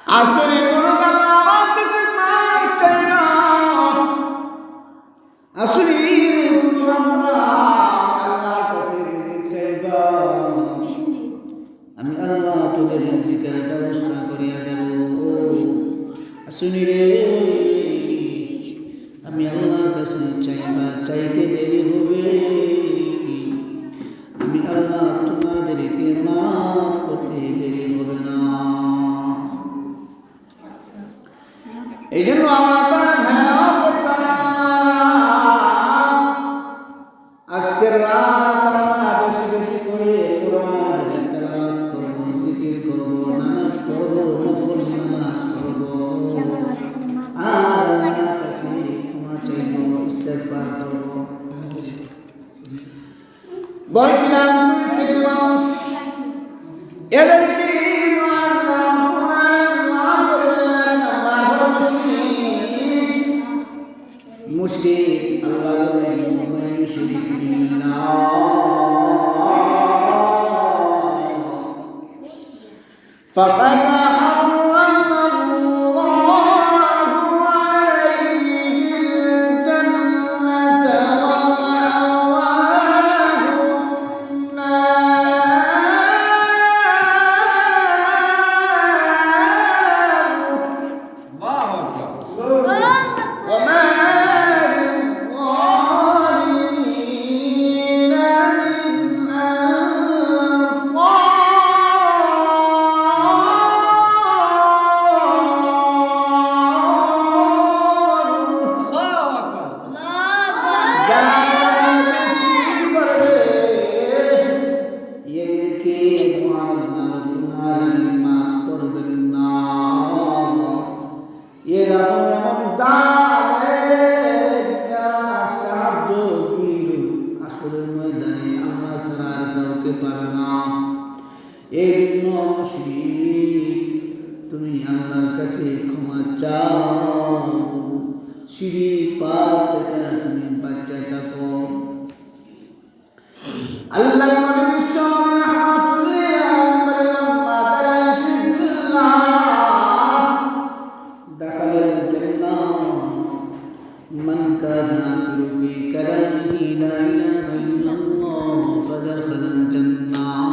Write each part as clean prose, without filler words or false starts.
আসলে কোনো বান্দা আমার কাছে মাপ চাই না। আসলে কোনো বান্দা আল্লাহর কাছে রিজিক চাইবা, আমি আল্লাহ তোদের রিজিকের ব্যবস্থা করিয়া দেব। আসলে রে আমি আল্লাহর কাছে চাইবা, চাইতে দেরি হবে, আমি আল্লাহ তোমাদেরকে মাফ করতে দেরি হবে না। এই জন্য আমার আজকের রাত আমরা বেশি বেশি করে কোরআন তেলাওয়াত করব, জিকির করব, নামাজ করব, নফল নামাজ করব, আর আল্লাহর কাছে ক্ষমা চাইব, ইস্তেগফার করব। বলছিলাম দুই শ্রেণীর মানুষ, এদেরকে মুশরিক। আল্লাহ বলেন ওয়া ইউশরিক বিল্লাহ ফাকাদ হারামা আল্লাহু আলাইহিল জান্নাতা ওয়া মা'ওয়াহুন নার। আল্লাহু আকবার। ওয়া মা তুমি আল্লাহর কাছে ক্ষমা চাও, শিরিক পাপ থেকে তুমি বাঁচা থাকো। আল্লাহ নবী বিশ্বনবী রাহমাতুল্লিল আলাইহি মান লা ইউশরিক বিল্লাহ দাখালাল জান্নাহ মান কানা আখিরু ফি কালামিহি লা ইলাহা ইল্লাল্লাহ ফাদাখালাল জান্নাহ।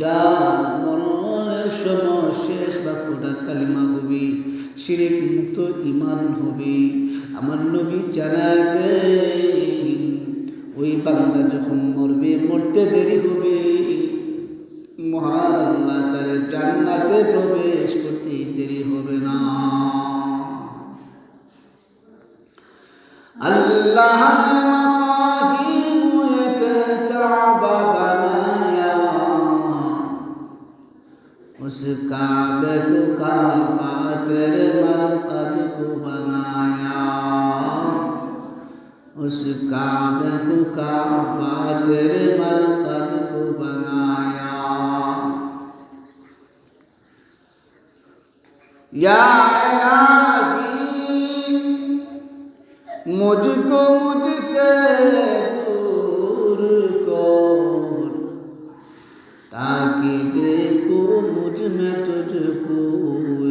যার মরণের সময় শেষ বাক্যটা কালিমা হবে, শিরিক মুক্ত ঈমান হবে। আমার নবী জানায় দেন ওই বান্দা যখন মরবে, মরতে দেরি হবে, মহান আল্লাহ তার জান্নাতে প্রবেশ করতে দেরি হবে না। আল্লাহ ने मकाहिम एक काबा बनाया, उस काबे को काबा तेरे मरकज को बनाया, उस काबे को काबा तेरे मरकज को बनाया। या मुझको मुझसे दूर कर, ताकि देखो मुझ में तुझको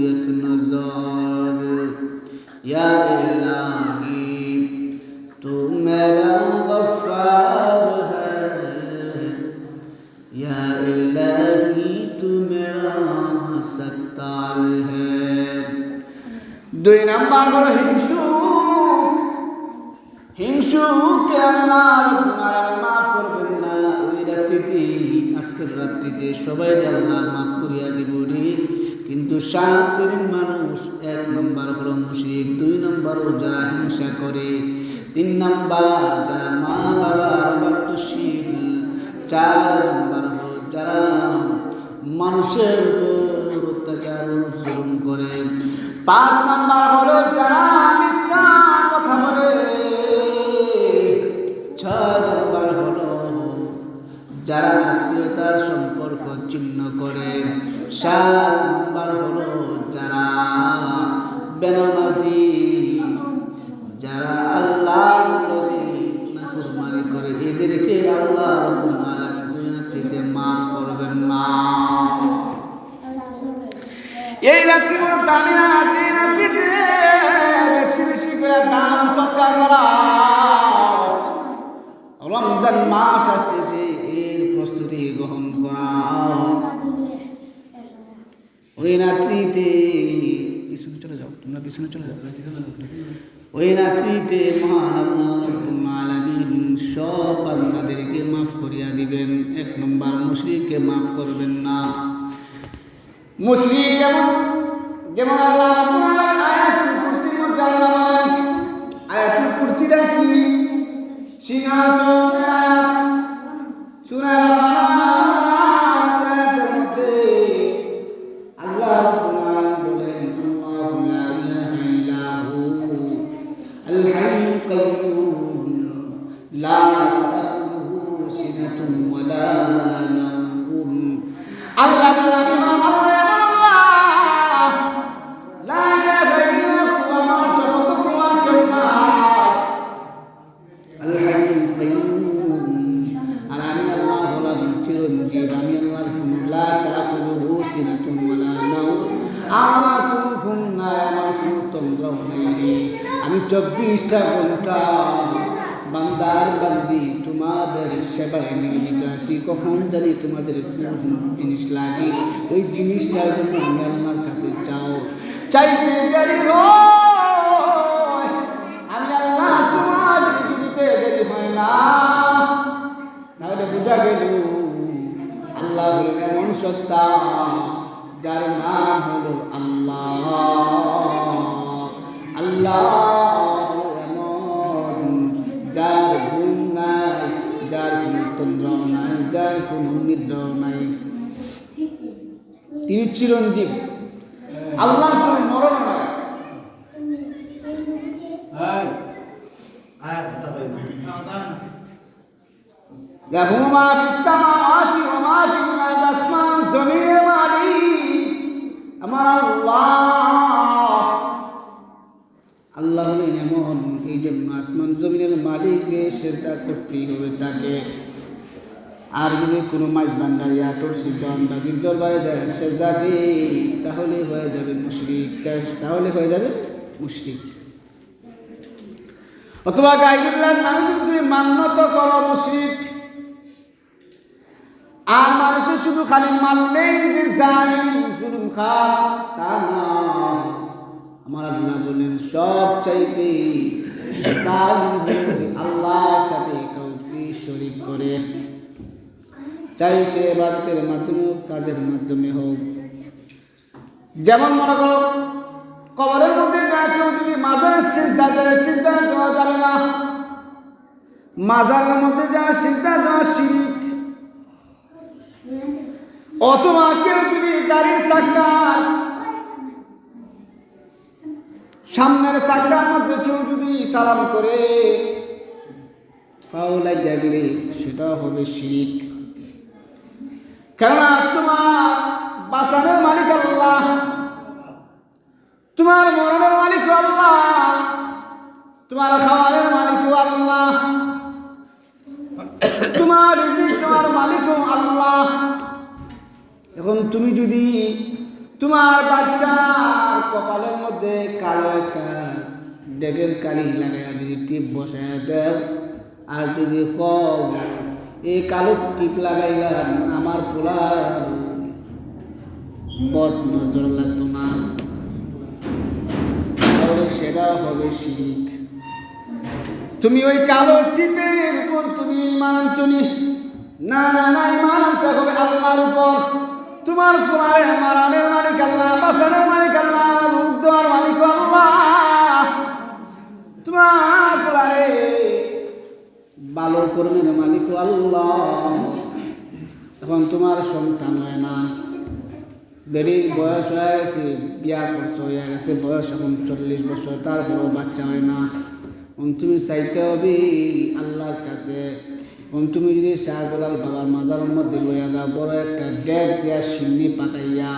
एक नजर। या इलाही तू मेरा गफ्फार है, या इलाही तू मेरा सत्तार है। দুই নাম্বার হলো হিংসুকে আল্লাহ রাব্বুল আলামিন মাফ করবেন না। ওই রাত্রিতে, আজকের রাত্রিতে সবাই আল্লাহ মাফ করিয়া দিব রে, কিন্তু 7 শ্রেণীর মানুষ। 1 নম্বর হলো মুশরিক, 2 নম্বর যারা হিংসা করে, 3 নম্বর যারা মা বাবার অবাধ্যশীল, 4 নম্বর হলো যারা মানুষের উপর অত্যাচার জুলুম করে, 5 নম্বর হলো যারা মিথ্যা কথা বলে, 6 নম্বর হলো যারা আত্মীয়তার সম্পর্ক ছিন্ন করে, 7 নম্বর হলো যারা বেনামাজি, যারা আল্লাহর নবী নাফরমানি করে। এদেরকে আল্লাহ রাব্বুল আলামিন দুনিয়াতে মাফ করবেন না। এই রাত্রি বড় দামি রাত, এই রাত্রিতে বেশি বেশি করে দান সৎকার করা। রমজান মাস আসতেছে, এর প্রস্তুতি গ্রহণ করা। ওই রাত্রিতে পিছনে চলে যাও, তোমরা পিছনে চলে যাও। ওই রাত্রিতে মহান আল্লাহ রাব্বুল আলামিন সব বান্দাদেরকে মাফ করিয়া দিবেন। এক নম্বর, মুশরিককে মাফ করবেন না। মুশরিক যেমন আল্লাহ রাব্বুল আলামিন আয়াতুল কুরসির মধ্যে আল্লাহ বলেন, আয়াতুল কুরসিটা কি? সিংহাসনের আয়াত। সূরা আয়াতের মধ্যে আল্লাহ রাব্বুল আলামিন বলেন, আল্লাহু লা ইলাহা ইল্লা হু আল হাইয়ুল কাইয়্যুম লা তাখুযুহু সিনাতুন ওয়া লা নাওম। আল্লাহ আমি 24টা ঘন্টা বান্দার বান্দি তোমাদের সেবায় নিয়োজিত আছি। কখন জানি তোমাদের জিনিস লাগে, ওই জিনিসটার জন্য আমি আল্লাহর কাছে চাইতে দেরি হয়, আমি আল্লাহ তোমাদের দিতে দেরি হয় না। তাহলে বোঝা গেল আল্লাহ হলেন এমন সত্তা যার নাম হলো আল্লাহ। আল্লাহ এমন যার ঘুম নাই, যার কোনো তন্দ্রাও নাই, যার কোনো নিদ্রাও নাই। তিনি চিরঞ্জীব, আল্লাহর কোনো মরণ নাই। লাহু মা ফিস সামাওয়াতি ওয়া মা ফিল আরদি, আসমান জমিনের মালিক আমার আল্লাহ। আল্লাহ হলেন এমন, এই জন্য আসমান জমিনের মালিককে সেজদা করতেই হবে তাকে। আর যদি কোনো মাছ ভান্ডারি আটর সিদ্ধ আমরা গির্জর বাইরে দেয় সেজদা দিই, তাহলে হয়ে যাবে মুশরিক, তাহলে হয়ে যাবে মুশরিক। অথবা গায়রুল্লাহর নামে যদি তুমি মান্যত করো, মুশরিক। আর মানুষের শুধু খালি মানলেই যে জালিম জুলুম খান, তা না। আমার আল্লাহ বলেন সব চাইতে জালিম হচ্ছে আল্লাহর সাথে কাউকে শরীক করে, চাই সে ইবাদতের মাধ্যমে হোক, কাজের মাধ্যমে হোক। যেমন মনে করো কবরের মধ্যে যা কেউ যদি মাজারের সিজদা দেয়, সিজদা দেওয়া যাবে না। মাজারের মধ্যে যা সিজদা দেওয়া শিরক। অথবা কেউ যদি গাড়ির চাকার সামনের চাকার মধ্যে কেউ যদি সালাম করে ফাউলা জাগলে, সেটাও হবে শিরক। কেননা তোমার বাঁচানোর মালিক আল্লাহ, তোমার মরণের মালিক আল্লাহ, তোমার খাওয়ানোর মালিক আল্লাহ, তোমার রিজিক তোমার মালিক আল্লাহ। এখন তুমি যদি তোমার বাচ্চার কপালের মধ্যে কালো একটা ডেগের কালি লাগাইয়া যদি টিপ বসাইয়া দেও, আর যদি কও এই কালো টিপ লাগাইলাম আমার পোলার বদ নজর লাগতো না, তাহলে সেটাও হবে শিরক। তুমি ওই কালো টিপের উপর তুমি ঈমান আনছনি, না না না, ঈমান আনতে হবে আল্লাহর উপর। তোমার পোলারে মারানের মালিক আল্লাহ, বাঁচানোর মালিক আল্লাহ, রূপ দেওয়ার মালিক আল্লাহ। তোমার পোলারে ভালো কর্মের মালিক আল্লাহ। এখন তোমার সন্তান হয় না, বেরির বয়স হয়ে গেছে, বিয়া খরচ হয়ে গেছে, বয়স এখন 40 বছর, তারপরেও বাচ্চা হয় না। তুমি চাইতে হবে আল্লাহর কাছে। তুমি যদি শাহজালাল বাবার মাজারের মধ্যে লইয়া যাও, বড় একটা ডেক দিয়া সিন্নি পাকাইয়া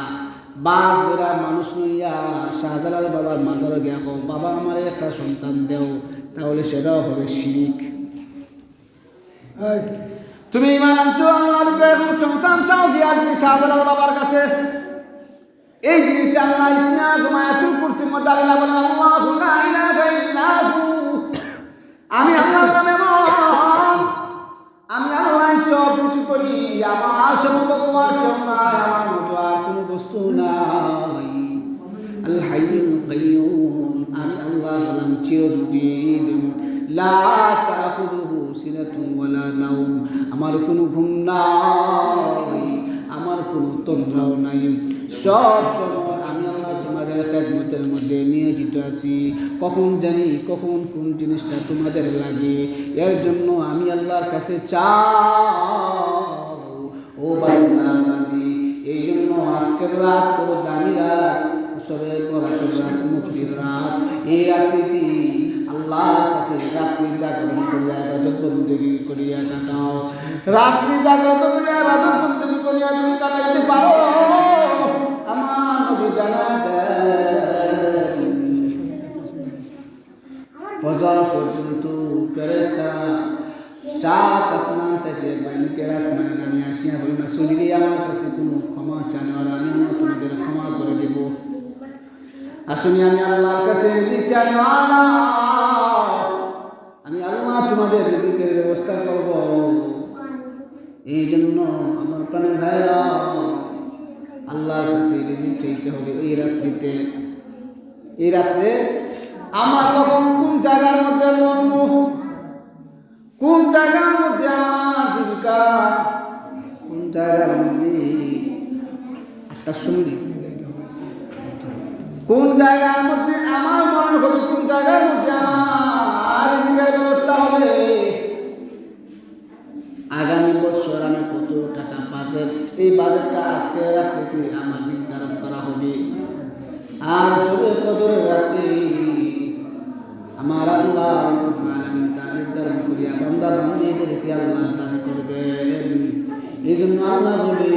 বাস বেড়া মানুষ লইয়া শাহজালাল বাবার মাজারে গিয়া কও, বাবা আমার একটা সন্তান দেও, তাহলে সেটাও হবে শিরক। তুমি ঈমান আনছো আল্লাহর উপরে, এখন সন্তান চাও গিয়া তুমি শাহজালাল বাবার কাছে, এই জিনিসটা আল্লাহ ইসমে আযম আয়াতুল কুরসির মধ্যে আল্লাহ বলেন আল্লাহু লা ইলাহা ইল্লা হু, আমি আল্লাহর নামে এমন, আমি আল্লাহ সব কিছু করি, আমার সমকক্ষ আর কেউ নাই, আমার মতো আর কোনো বস্তু নাই। আল হাইয়ুল কাইয়্যুম, আমি আল্লাহ হলাম চিরঞ্জীব, লা তাখুযুহু সিনাতুন ওয়ালা নাওম, আমার কোনো ঘুম নাই, আমার কোনো তন্দ্রাও নাই, সব সময় আমি আল্লাহ তোমাদের খেদমতের মধ্যে নিয়োজিত আছি। কখন জানি কখন কোন জিনিসটা তোমাদের লাগে, এর জন্য আমি আল্লাহর কাছে চাও ও বান্দা বান্দি। এই জন্য আজকের রাত বড় দামি রাত, সবের বরাতের রাত, মুক্তির রাত। এই রাত্রিটি আল্লাহর কাছে রাত্রি জাগরণ করিয়া ইবাদত বন্দেগী করিয়া কাটাও। রাত্রি জাগ্রত করিয়া ইবাদত বন্দেগী করিয়া তুমি কাটাইতে পারো, আমার নবী জানায় দেন ফজর পর্যন্ত ফেরেশতারা সাত আসমান থেকে একবার নিচের আসমানে নামে আসিয়া বলি না শরীরে আমার কাছে কোনো ক্ষমা চান, আর আমি তোমাদের ক্ষমা করে দেব। আসুনি আমি আল্লাহর কাছে রিজিক চাই, আমি আল্লাহ তোমাদের রিজিকের ব্যবস্থা করব। এই জন্য আমার প্রাণের ভাইরা আল্লাহর কাছে রিজিক চাইতে হবে এই রাত্রিতে। এই রাত্রে আমার তখন কোন জায়গার মধ্যে মর্ম, কোন জায়গার মধ্যে আমার জীবিকা, কোন জায়গার মধ্যে 8টার সময়, কোন জায়গার মধ্যে আমার মরণ হবে, কোন জায়গার মধ্যে আমার রিজিকের ব্যবস্থা হবে। আগামী বছর আমি কত টাকা বাজেট, এই বাজেটটা আজকে রাত্রিতে আমার নির্ধারণ করা হবে। আর সবে কদরের রাতে আমার আল্লাহ রাব্বুল আলামিন তা নির্ধারণ করিয়া বান্দা বান্দীদেরকে আল্লাহ দান করবেন। এই জন্য আল্লাহ বলে